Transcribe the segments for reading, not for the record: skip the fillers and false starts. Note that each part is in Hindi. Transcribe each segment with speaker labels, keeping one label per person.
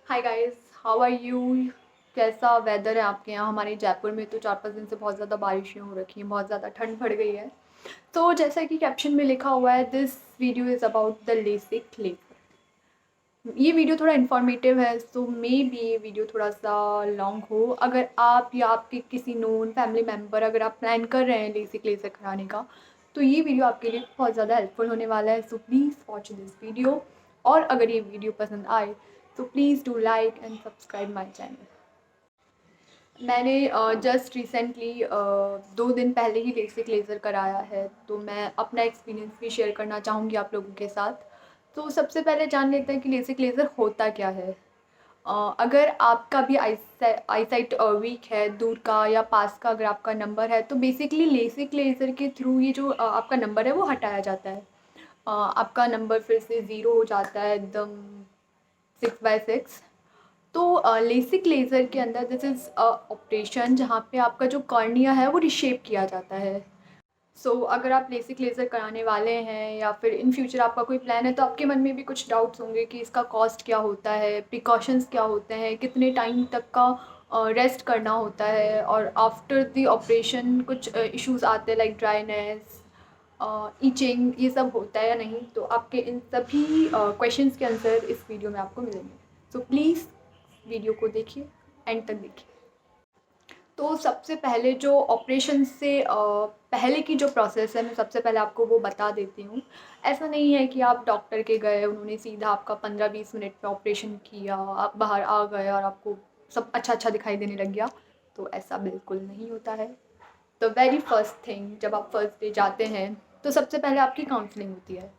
Speaker 1: Hi guys, how are you. कैसा वेदर है आपके यहाँ? हमारे जयपुर में तो 4-5 दिन से बहुत ज़्यादा बारिशें हो रखी हैं, बहुत ज़्यादा ठंड बढ़ गई है। तो जैसा कि कैप्शन में लिखा हुआ है, this video is about the LASIK laser. ये वीडियो थोड़ा इन्फॉर्मेटिव है, सो मे बी ये वीडियो थोड़ा सा लॉन्ग हो। अगर आप या आपके किसी नोन फैमिली मेम्बर, अगर आप प्लान कर रहे हैं लेसिक लेज़र कराने का, तो ये वीडियो आपके लिए बहुत ज़्यादा हेल्पफुल होने वाला है। So please watch this video. और अगर ये वीडियो पसंद आए तो please do like and subscribe my channel. मैंने जस्ट रिसेंटली 2 दिन पहले ही लेसिक लेज़र कराया है, तो मैं अपना एक्सपीरियंस भी शेयर करना चाहूँगी आप लोगों के साथ। तो सबसे पहले जान लेते हैं कि लेसिक लेज़र होता क्या है। अगर आपका भी आईसाइट वीक है, दूर का या पास का अगर आपका नंबर है, तो बेसिकली लेसिक लेज़र के थ्रू ये जो आपका नंबर है वो हटाया जाता है। आपका नंबर फिर से ज़ीरो हो जाता है, एकदम 6/6। तो लेसिक लेज़र के अंदर दिस इज़ ऑपरेशन जहाँ पे आपका जो कॉर्निया है वो रिशेप किया जाता है। अगर आप लेसिक लेज़र कराने वाले हैं या फिर इन फ्यूचर आपका कोई प्लान है, तो आपके मन में भी कुछ डाउट्स होंगे कि इसका कॉस्ट क्या होता है, प्रिकॉशंस क्या होते हैं, कितने टाइम तक का रेस्ट करना होता है, और आफ्टर द ऑपरेशन कुछ इश्यूज़ आते हैं लाइक ड्राइनेस, ईचिंग, ये सब होता है या नहीं। तो आपके इन सभी क्वेश्चंस के आंसर इस वीडियो में आपको मिलेंगे। सो प्लीज़ वीडियो को देखिए, एंड तक देखिए। तो सबसे पहले जो ऑपरेशन से पहले की जो प्रोसेस है, मैं सबसे पहले आपको वो बता देती हूँ। ऐसा नहीं है कि आप डॉक्टर के गए, उन्होंने सीधा आपका 15-20 मिनट में ऑपरेशन किया, आप बाहर आ गए और आपको सब अच्छा अच्छा दिखाई देने लग गया। तो ऐसा बिल्कुल नहीं होता है। द वेरी फर्स्ट थिंग, जब आप फर्स्ट डे जाते हैं तो सबसे पहले आपकी काउंसलिंग होती है।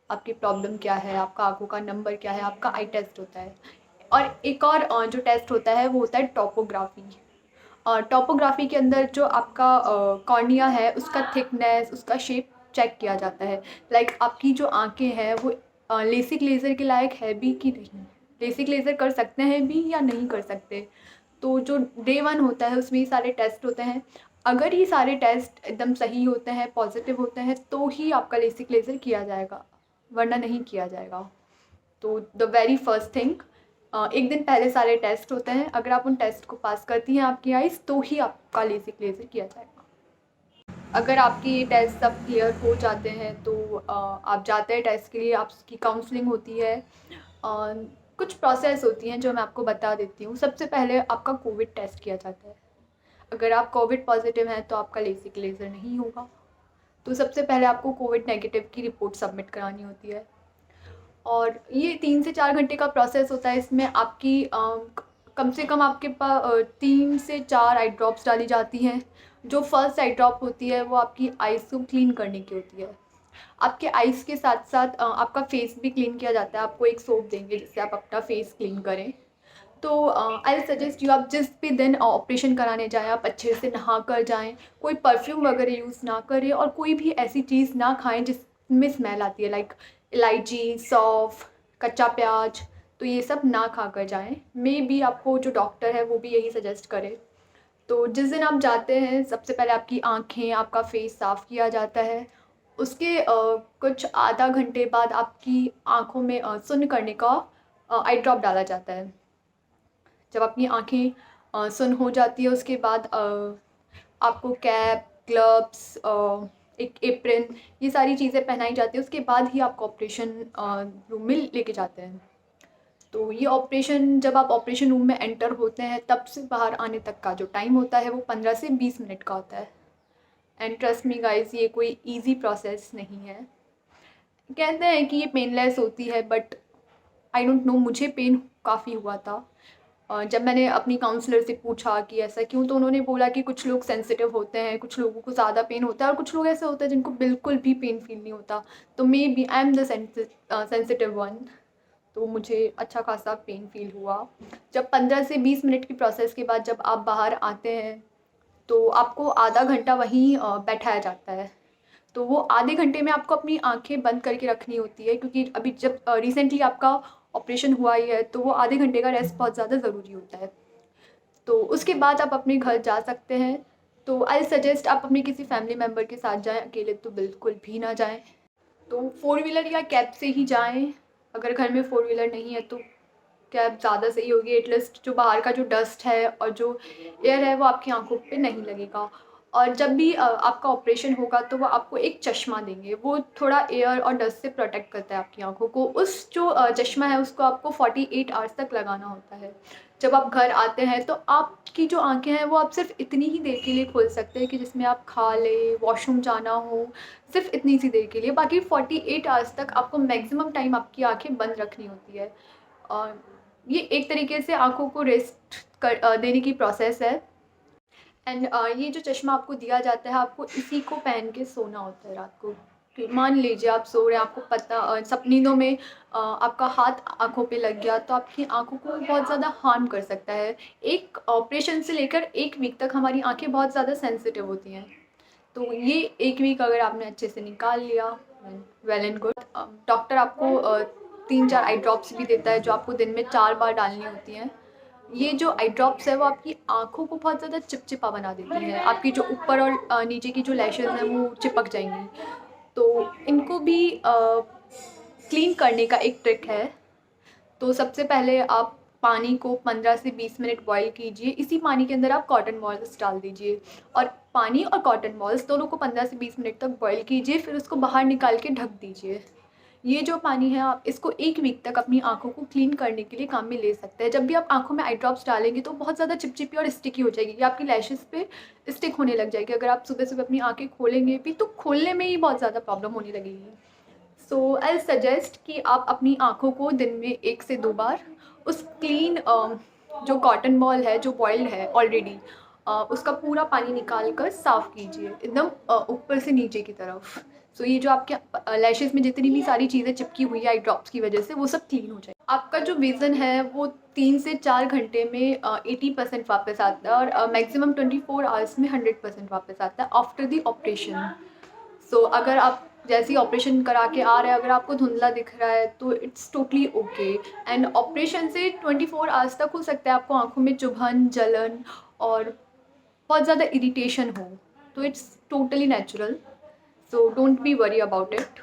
Speaker 1: आपकी प्रॉब्लम क्या है, आपका आँखों का नंबर क्या है, आपका आई टेस्ट होता है। और एक और जो टेस्ट होता है वो होता है टोपोग्राफी। टोपोग्राफी के अंदर जो आपका कॉर्निया है उसका थिकनेस, उसका शेप चेक किया जाता है। लाइक आपकी जो आँखें हैं वो लेसिक लेज़र के लायक है भी कि नहीं, लेसिक लेज़र कर सकते हैं भी या नहीं कर सकते। तो जो डे 1 होता है उसमें ये सारे टेस्ट होते हैं। अगर ये सारे टेस्ट एकदम सही होते हैं, पॉजिटिव होते हैं, तो ही आपका लेसिक लेज़र किया जाएगा, वरना नहीं किया जाएगा। तो द वेरी फर्स्ट थिंग, एक दिन पहले सारे टेस्ट होते हैं। अगर आप उन टेस्ट को पास करती हैं आपकी आइज़, तो ही आपका लेसिक लेज़र किया जाएगा। अगर आपके ये टेस्ट सब क्लियर हो जाते हैं तो आप जाते हैं टेस्ट के लिए, आपकी काउंसलिंग होती है। कुछ प्रोसेस होती हैं जो मैं आपको बता देती हूँ। सबसे पहले आपका कोविड टेस्ट किया जाता है। अगर आप कोविड पॉजिटिव हैं तो आपका लेसिक लेज़र नहीं होगा। तो सबसे पहले आपको कोविड नेगेटिव की रिपोर्ट सबमिट करानी होती है, और ये 3 से 4 घंटे का प्रोसेस होता है। इसमें आपकी कम से कम आपके पास 3 से 4 आई ड्रॉप्स डाली जाती हैं। जो फर्स्ट आई ड्रॉप होती है वो आपकी आइज़ को क्लीन करने की होती है। आपके आइज़ के साथ साथ आपका फेस भी क्लीन किया जाता है। आपको एक सोप देंगे जिससे आप अपना फेस क्लीन करें। तो आई सजेस्ट यू, आप जिस भी दिन ऑपरेशन कराने जाएँ आप अच्छे से नहा कर जाएँ। कोई परफ्यूम वगैरह यूज़ ना करें, और कोई भी ऐसी चीज़ ना खाएँ जिसमें स्मेल आती है, लाइक इलायची, सौंफ, कच्चा प्याज। तो ये सब ना खा कर जाएँ। मे बी आपको जो डॉक्टर है वो भी यही सजेस्ट करे। तो जिस दिन आप जाते हैं सबसे पहले आपकी आँखें, आपका फेस साफ़ किया जाता है। उसके कुछ आधा घंटे बाद आपकी आँखों में सुन्न करने का आई ड्रॉप डाला जाता है। जब अपनी आँखें सुन्न हो जाती है उसके बाद आपको कैप, ग्लव्स, एक एप्रन, ये सारी चीज़ें पहनाई जाती है। उसके बाद ही आपको ऑपरेशन रूम में लेके जाते हैं। तो ये ऑपरेशन, जब आप ऑपरेशन रूम में एंटर होते हैं तब से बाहर आने तक का जो टाइम होता है वो 15 से 20 मिनट का होता है। एंड ट्रस्ट मी गाइस, ये कोई ईज़ी प्रोसेस नहीं है। कहते हैं कि ये पेनलेस होती है, बट आई डोंट नो, मुझे पेन काफ़ी हुआ था। जब मैंने अपनी काउंसलर से पूछा कि ऐसा क्यों, तो उन्होंने बोला कि कुछ लोग सेंसिटिव होते हैं, कुछ लोगों को ज़्यादा पेन होता है, और कुछ लोग ऐसे होते हैं जिनको बिल्कुल भी पेन फील नहीं होता। तो maybe I am the sensitive one. तो मुझे अच्छा खासा पेन फील हुआ। जब 15 से 20 मिनट की प्रोसेस के बाद जब आप बाहर आते हैं तो आपको आधा घंटा वहीं बैठाया जाता है। तो वो आधे घंटे में आपको अपनी आँखें बंद करके रखनी होती है, क्योंकि अभी जब रिसेंटली आपका ऑपरेशन हुआ ही है तो वो आधे घंटे का रेस्ट बहुत ज़्यादा ज़रूरी होता है। तो उसके बाद आप अपने घर जा सकते हैं। तो आई सजेस्ट आप अपने किसी फैमिली मेम्बर के साथ जाएँ, अकेले तो बिल्कुल भी ना जाएँ। तो 4 व्हीलर या कैब से ही जाएँ। अगर घर में 4 व्हीलर नहीं है तो कैप ज़्यादा सही होगी। एटलीस्ट जो बाहर का जो डस्ट है और जो एयर है वो आपकी आँखों पे नहीं लगेगा। और जब भी आपका ऑपरेशन होगा तो वो आपको एक चश्मा देंगे, वो थोड़ा एयर और डस्ट से प्रोटेक्ट करता है आपकी आँखों को। उस जो चश्मा है उसको आपको 48 आवर्स तक लगाना होता है। जब आप घर आते हैं तो आपकी जो आँखें हैं वो आप सिर्फ इतनी ही देर के लिए खोल सकते हैं कि जिसमें आप खा लें, वॉशरूम जाना हो, सिर्फ इतनी सी देर के लिए। बाकी 48 आवर्स तक आपको मैक्सिमम टाइम आपकी आँखें बंद रखनी होती है। और ये एक तरीके से आँखों को रेस्ट देने की प्रोसेस है। एंड ये जो चश्मा आपको दिया जाता है, आपको इसी को पहन के सोना होता है रात को। कि मान लीजिए आप सो रहे हैं, आपको पता नींदों में आपका हाथ आँखों पे लग गया तो आपकी आँखों को बहुत ज़्यादा हार्म कर सकता है। एक ऑपरेशन से लेकर 1 वीक तक हमारी आँखें बहुत ज़्यादा सेंसिटिव होती हैं। तो ये 1 वीक अगर आपने अच्छे से निकाल लिया, वेल एंड गुड। डॉक्टर आपको 3-4 आई ड्रॉप्स भी देता है जो आपको दिन में 4 बार डालनी होती हैं। ये जो आई ड्रॉप्स है वो आपकी आँखों को बहुत ज़्यादा चिपचिपा बना देती है। आपकी जो ऊपर और नीचे की जो लैशेज़ हैं वो चिपक जाएंगी। तो इनको भी क्लीन करने का एक ट्रिक है। तो सबसे पहले आप पानी को 15 से 20 मिनट बॉईल कीजिए। इसी पानी के अंदर आप कॉटन बॉल्स डाल दीजिए और पानी और कॉटन बॉल्स दोनों को 15 से 20 मिनट तक बॉईल कीजिए, फिर उसको बाहर निकाल के ढक दीजिए। ये जो पानी है आप इसको 1 वीक तक अपनी आँखों को क्लीन करने के लिए काम में ले सकते हैं। जब भी आप आँखों में आई ड्रॉप्स डालेंगे तो बहुत ज़्यादा चिपचिपी और स्टिकी हो जाएगी, ये आपकी लैशेज़ पे स्टिक होने लग जाएगी। अगर आप सुबह-सुबह अपनी आँखें खोलेंगे भी तो खोलने में ही बहुत ज़्यादा प्रॉब्लम होने लगेगी। सो आई सजेस्ट कि आप अपनी आँखों को दिन में 1 से 2 बार उस क्लीन जो कॉटन बॉल है जो बॉइल्ड है ऑलरेडी, उसका पूरा पानी निकाल कर साफ़ कीजिए एकदम ऊपर से नीचे की तरफ। सो ये जो आपके लैशेज़ में जितनी भी सारी चीज़ें चिपकी हुई है आई ड्रॉप्स की वजह से वो सब क्लीन हो जाए। आपका जो विज़न है वो 3 से 4 घंटे में 80% वापस आता है और मैक्सिमम 24 आवर्स में 100% वापस आता है आफ्टर द ऑपरेशन। सो अगर आप जैसे ही ऑपरेशन करा के आ रहे हैं, अगर आपको धुंधला दिख रहा है तो it's totally okay. And operation से 24 आवर्स तक हो सकता है आपको आँखों में चुभन, जलन और बहुत ज़्यादा इरिटेशन हो, तो it's totally natural. So don't be worry about it.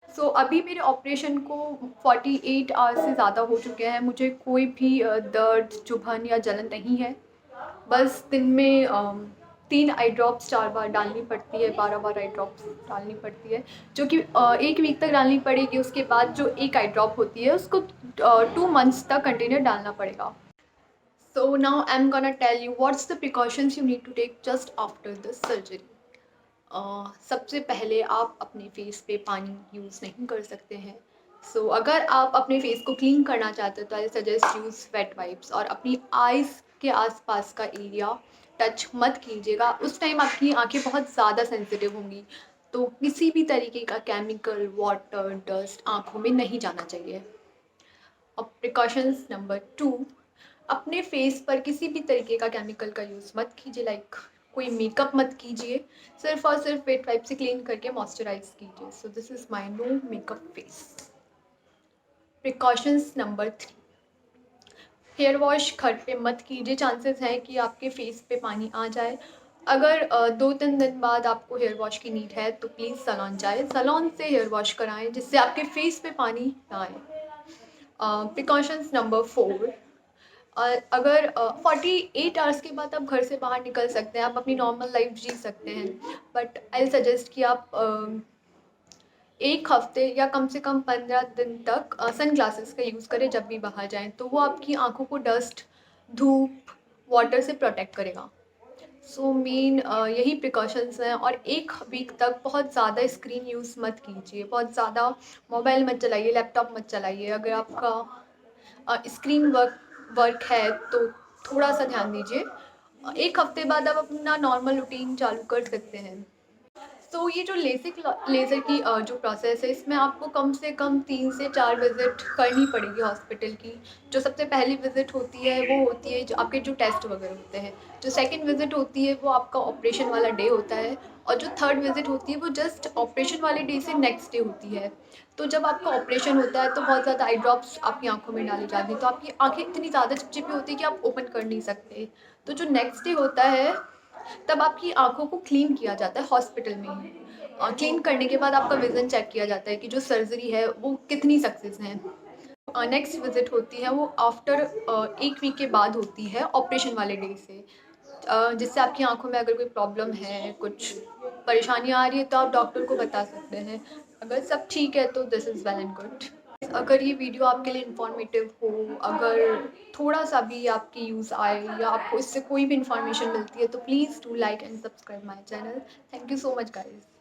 Speaker 1: So अभी मेरे ऑपरेशन को 48 आवर्स से ज़्यादा हो चुके हैं। मुझे कोई भी दर्द, चुभन या जलन नहीं है। बस दिन में 3 आई ड्रॉप्स 4 बार डालनी पड़ती है, 12 बार आई ड्रॉप्स डालनी पड़ती है, जो कि 1 वीक तक डालनी पड़ेगी। उसके बाद जो 1 आई ड्रॉप होती है उसको 2 मंथ्स तक कंटिन्यू डालना पड़ेगा। So now I am gonna tell you what's the precautions you need to take just after the surgery. सबसे पहले आप अपने फेस पे पानी यूज़ नहीं कर सकते हैं। सो अगर आप अपने फेस को क्लीन करना चाहते हो तो I suggest use wet wipes. और अपनी आइज़ के आसपास का एरिया टच मत कीजिएगा, उस टाइम आपकी आंखें बहुत ज़्यादा सेंसिटिव होंगी। तो किसी भी तरीके का केमिकल, वाटर, डस्ट आँखों में नहीं जाना चाहिए। अब प्रिकॉशंस नंबर 2, अपने फेस पर किसी भी तरीके का केमिकल का यूज़ मत कीजिए। लाइक कोई मेकअप मत कीजिए, सिर्फ और सिर्फ वेट वाइप से क्लीन करके मॉइस्चराइज कीजिए। So this is my no makeup face. Precautions number 3, hair wash घर पे मत कीजिए। चांसेस हैं कि आपके फेस पे पानी आ जाए। अगर 2-3 दिन बाद आपको हेयर वॉश की नीड है तो प्लीज़ सैलून जाएँ, सैलून से हेयर वॉश कराएं जिससे आपके फेस पे पानी ना आए। प्रिकॉशंस नंबर 4, अगर 48 आवर्स के बाद आप घर से बाहर निकल सकते हैं, आप अपनी नॉर्मल लाइफ जी सकते हैं, बट आई सजेस्ट कि आप 1 हफ्ते या कम से कम 15 दिन तक सन ग्लासेस का यूज़ करें जब भी बाहर जाएं। तो वो आपकी आंखों को डस्ट, धूप, वाटर से प्रोटेक्ट करेगा। सो मेन यही प्रिकॉशंस हैं। और 1 वीक तक बहुत ज़्यादा स्क्रीन यूज़ मत कीजिए, बहुत ज़्यादा मोबाइल मत चलाइए, लैपटॉप मत चलाइए। अगर आपका स्क्रीन वर्क है तो थोड़ा सा ध्यान दीजिए। 1 हफ्ते बाद आप अपना नॉर्मल रूटीन चालू कर सकते हैं। तो ये जो लेज़र की जो प्रोसेस है इसमें आपको कम से कम 3 से 4 विज़िट करनी पड़ेगी हॉस्पिटल की। जो सबसे पहली विज़िट होती है वो होती है जो आपके जो टेस्ट वगैरह होते हैं। जो सेकंड विज़िट होती है वो आपका ऑपरेशन वाला डे होता है और जो थर्ड विज़िट होती है वो जस्ट ऑपरेशन वाले डे से नेक्स्ट डे होती है। तो जब आपका ऑपरेशन होता है तो बहुत ज़्यादा आई ड्रॉप्स आपकी आँखों में डाली जाती हैं, तो आपकी आँखें इतनी ज़्यादा चिपचिपी होती है कि आप ओपन कर नहीं सकते। तो जो नेक्स्ट डे होता है तब आपकी आँखों को क्लीन किया जाता है हॉस्पिटल में ही। और क्लीन करने के बाद आपका विज़न चेक किया जाता है कि जो सर्जरी है वो कितनी सक्सेस है। नेक्स्ट विज़िट होती है वो आफ्टर 1 वीक के बाद होती है ऑपरेशन वाले डे से। जिससे आपकी आँखों में अगर कोई प्रॉब्लम है, कुछ परेशानी आ रही है तो आप डॉक्टर को बता सकते हैं। अगर सब ठीक है तो this is well and good. अगर ये वीडियो आपके लिए इन्फॉर्मेटिव हो, अगर थोड़ा-सा भी आपकी यूज़ आए या आपको इससे कोई भी इन्फॉर्मेशन मिलती है तो please do like and subscribe my channel. Thank you so much guys.